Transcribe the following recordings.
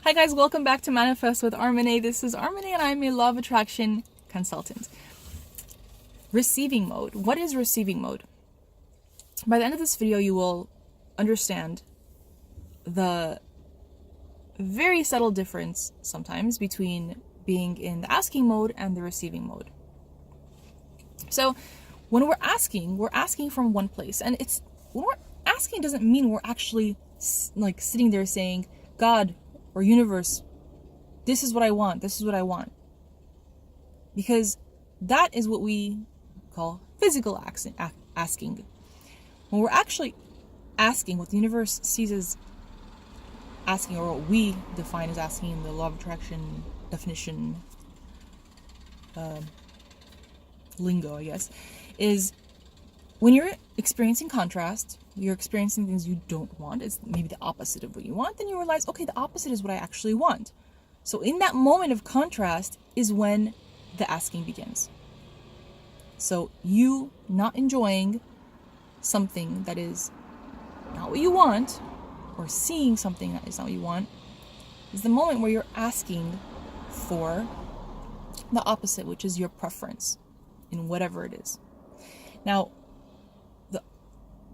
Hi guys, welcome back to Manifest with Armene. This is Armene and I'm a law of attraction consultant. Receiving mode. What is receiving mode? By the end of this video, you will understand the very subtle difference sometimes between being in the asking mode and the receiving mode. So when we're asking from one place, and when we're asking doesn't mean we're actually like sitting there saying, God or universe, this is what I want, this is what I want. Because that is what we call physical asking. When we're actually asking, what the universe sees as asking, or what we define as asking in the law of attraction definition lingo, I guess, is when you're experiencing contrast, you're experiencing things you don't want, it's maybe the opposite of what you want, then you realize, okay, the opposite is what I actually want. So in that moment of contrast is when the asking begins. So you not enjoying something that is not what you want, or seeing something that is not what you want, is the moment where you're asking for the opposite, which is your preference in whatever it is. Now,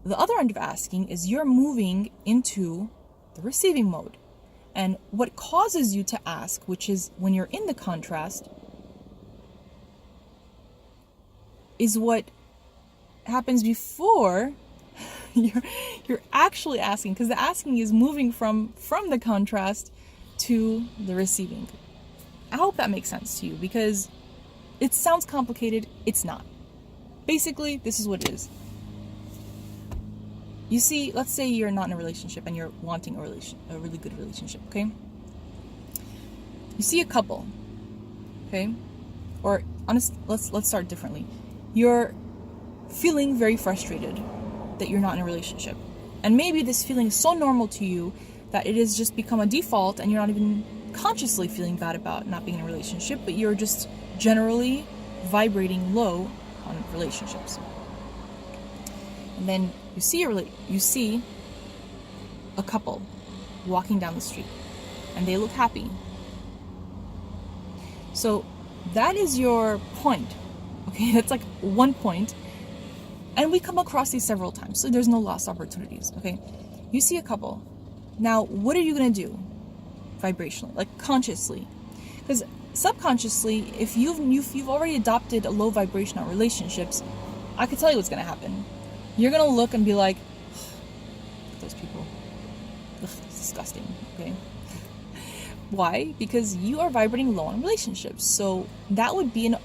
the other end of asking is you're moving into the receiving mode. And what causes you to ask, which is when you're in the contrast, is what happens before you're actually asking, because the asking is moving from the contrast to the receiving. I hope that makes sense to you, because it sounds complicated. It's not. Basically, this is what it is. You see, let's say you're not in a relationship and you're wanting a really good relationship, okay? You see a couple, okay? Or let's start differently. You're feeling very frustrated that you're not in a relationship. And maybe this feeling is so normal to you that it has just become a default and you're not even consciously feeling bad about not being in a relationship, but you're just generally vibrating low on relationships. And then you see a couple walking down the street and they look happy. So that is your point. Okay, that's like one point. And we come across these several times, so there's no lost opportunities. Okay, you see a couple. Now, what are you gonna do vibrationally, like consciously? Because subconsciously, if you've already adopted a low vibration on relationships, I could tell you what's gonna happen. You're gonna look and be like, those people, ugh, it's disgusting. Okay, why? Because you are vibrating low on relationships, so that would be an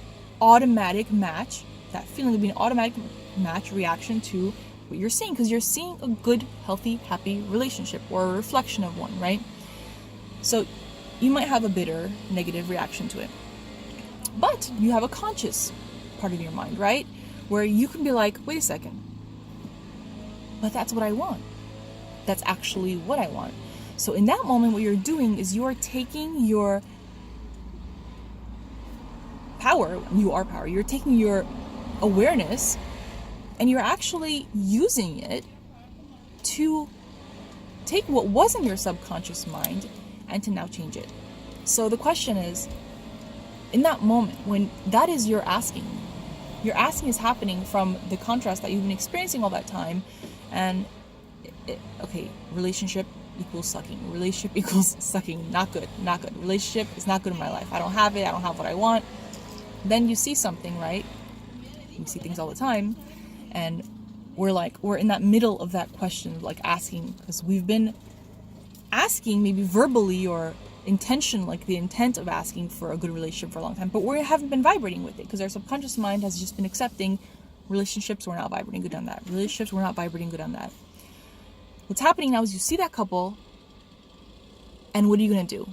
automatic match. That feeling would be an automatic match reaction to what you're seeing, because you're seeing a good, healthy, happy relationship, or a reflection of one, right? So you might have a bitter, negative reaction to it. But you have a conscious part of your mind, right? Where you can be like, wait a second, but that's what I want. That's actually what I want. So in that moment, what you're doing is you're taking your power, you're taking your awareness and you're actually using it to take what was in your subconscious mind and to now change it. So the question is, in that moment when that is your asking is happening from the contrast that you've been experiencing all that time, and okay, relationship equals sucking, not good, relationship is not good in my life, I don't have what I want. Then you see something, right? We see things all the time, and we're in that middle of that question, like asking, because we've been asking maybe verbally or intention, like the intent of asking for a good relationship for a long time, but we haven't been vibrating with it because our subconscious mind has just been accepting relationships, we're not vibrating good on that. Relationships, we're not vibrating good on that. What's happening now is you see that couple, and what are you going to do?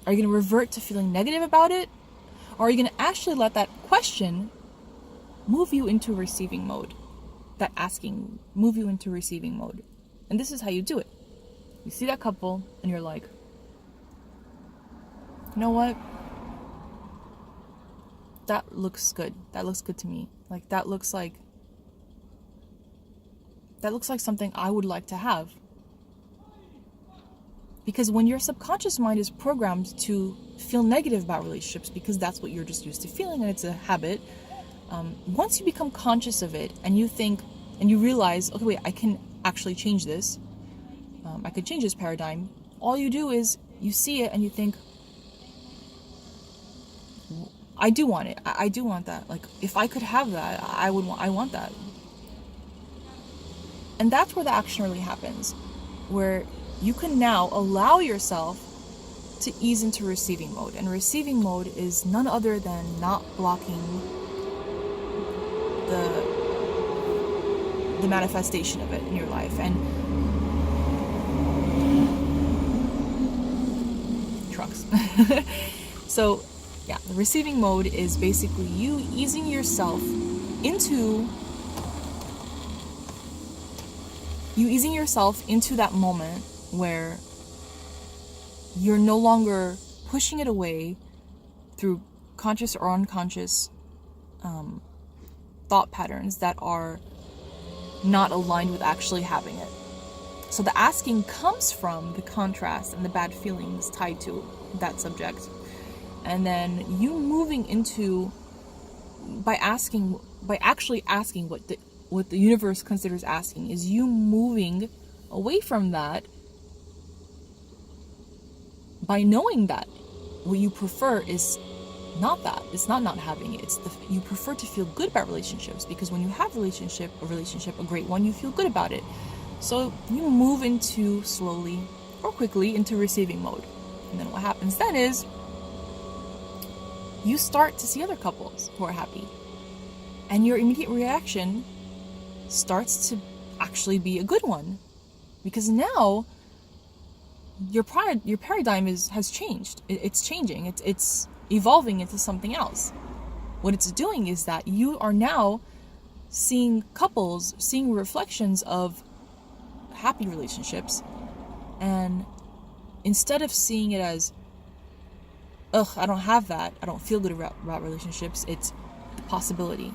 Are you going to revert to feeling negative about it? Or are you going to actually let that question move you into receiving mode? That asking move you into receiving mode. And this is how you do it. You see that couple and you're like, you know what? That looks good. That looks good to me. Like that looks like something I would like to have. Because when your subconscious mind is programmed to feel negative about relationships, because that's what you're just used to feeling and it's a habit, once you become conscious of it and you think and you realize, okay, wait, I can actually change this, I could change this paradigm, all you do is you see it and you think, I do want it. I do want that. Like, if I could have that, I want that. And that's where the action really happens, where you can now allow yourself to ease into receiving mode. And receiving mode is none other than not blocking the manifestation of it in your life. And trucks. So yeah, the receiving mode is basically you easing yourself into that moment where you're no longer pushing it away through conscious or unconscious thought patterns that are not aligned with actually having it. So the asking comes from the contrast and the bad feelings tied to that subject. And then you moving into, by actually asking what the universe considers asking, is you moving away from that by knowing that what you prefer is not that. It's not having it. It's you prefer to feel good about relationships, because when you have a relationship, a great one, you feel good about it. So you move into slowly or quickly into receiving mode. And then what happens then is you start to see other couples who are happy. And your immediate reaction starts to actually be a good one. Because now your paradigm has changed. It's changing. It's evolving into something else. What it's doing is that you are now seeing reflections of happy relationships, and instead of seeing it as, ugh, I don't have that, I don't feel good about relationships, it's the possibility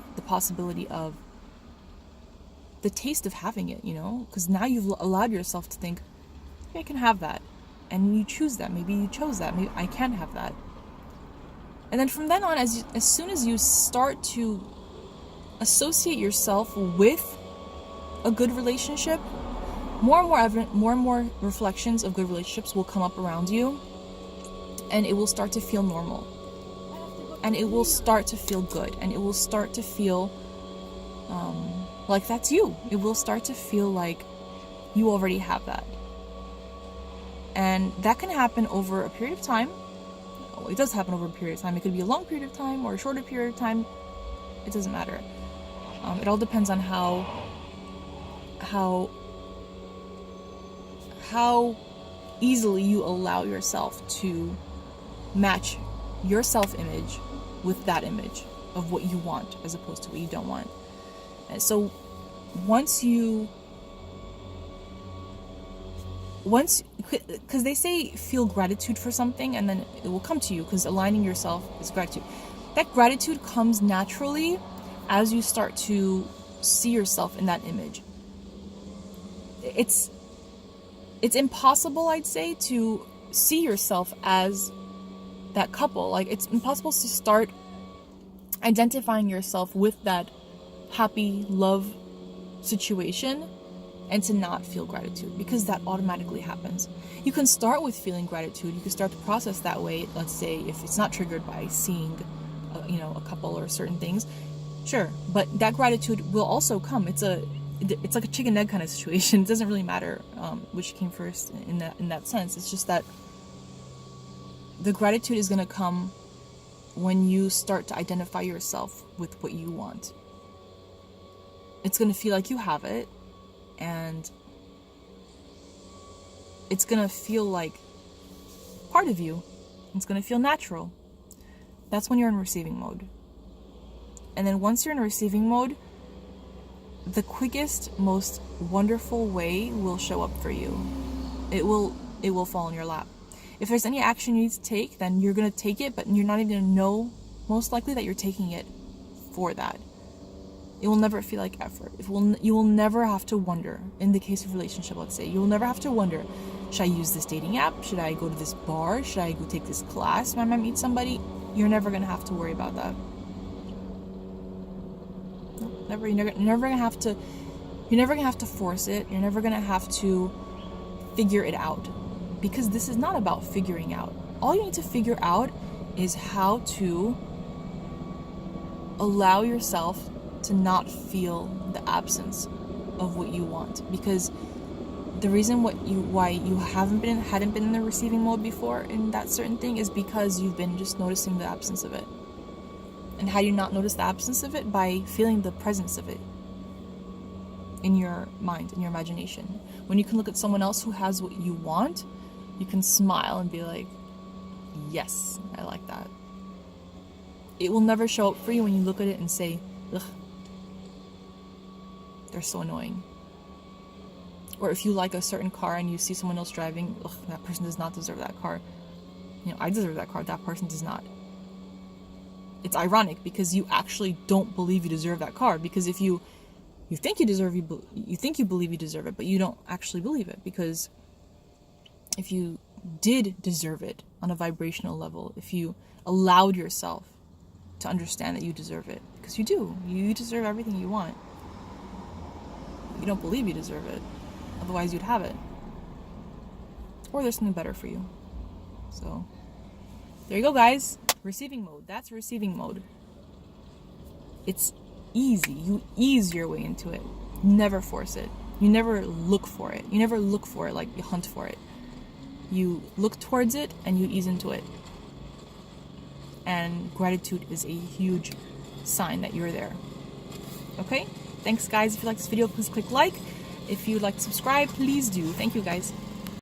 of the taste of having it, because now you've allowed yourself to think, maybe I can have that, and you choose that. Maybe you chose that. Maybe I can have that. And then from then on, as soon as you start to associate yourself with a good relationship, more and more reflections of good relationships will come up around you, and it will start to feel normal, and it will start to feel good, and it will start to feel like that's you. It will start to feel like you already have that. And that can happen over a period of time. It does happen over a period of time. It could be a long period of time or a shorter period of time. It doesn't matter. It all depends on how easily you allow yourself to match your self-image with that image of what you want as opposed to what you don't want. And so because they say feel gratitude for something and then it will come to you, because aligning yourself is gratitude. That gratitude comes naturally as you start to see yourself in that image. It's impossible, I'd say, to see yourself as that couple. Like, it's impossible to start identifying yourself with that happy love situation and to not feel gratitude, because that automatically happens. You can start with feeling gratitude. You can start to process that way. Let's say if it's not triggered by seeing a couple or certain things, sure, but that gratitude will also come. It's like a chicken egg kind of situation. It doesn't really matter which came first in that sense. It's just that the gratitude is going to come when you start to identify yourself with what you want. It's going to feel like you have it, and it's going to feel like part of you. It's going to feel natural. That's when you're in receiving mode. And then once you're in receiving mode, the quickest, most wonderful way will show up for you. It will fall in your lap. If there's any action you need to take, then you're going to take it, but you're not even going to know, most likely, that you're taking it for that. It will never feel like effort. You will never have to wonder, in the case of relationship, let's say, you will never have to wonder, Should I use this dating app? Should I go to this bar? Should I go take this class when I meet somebody? You're never going to have to worry about that. Never, you're never going to have to, you're never going to have to force it. You're never going to have to figure it out, because this is not about figuring out. All you need to figure out is how to allow yourself to not feel the absence of what you want. Because the reason why you hadn't been in the receiving mode before in that certain thing is because you've been just noticing the absence of it. And how do you not notice the absence of it? By feeling the presence of it in your mind, in your imagination. When you can look at someone else who has what you want, you can smile and be like, yes, I like that. It will never show up for you when you look at it and say, ugh, they're so annoying. Or if you like a certain car and you see someone else driving, ugh, that person does not deserve that car. I deserve that car, that person does not. It's ironic because you actually don't believe you deserve that car, because if you think you think you believe you deserve it, but you don't actually believe it, because if you did deserve it on a vibrational level, if you allowed yourself to understand that you deserve it, because you do, you deserve everything you want. You don't believe you deserve it, otherwise you'd have it. Or there's something better for you. So there you go, guys. Receiving mode. That's receiving mode. It's easy. You ease your way into it. Never force it. You never look for it. You never look for it like you hunt for it. You look towards it and you ease into it. And gratitude is a huge sign that you're there. Okay? Thanks, guys. If you like this video, please click like. If you'd like to subscribe, please do. Thank you, guys.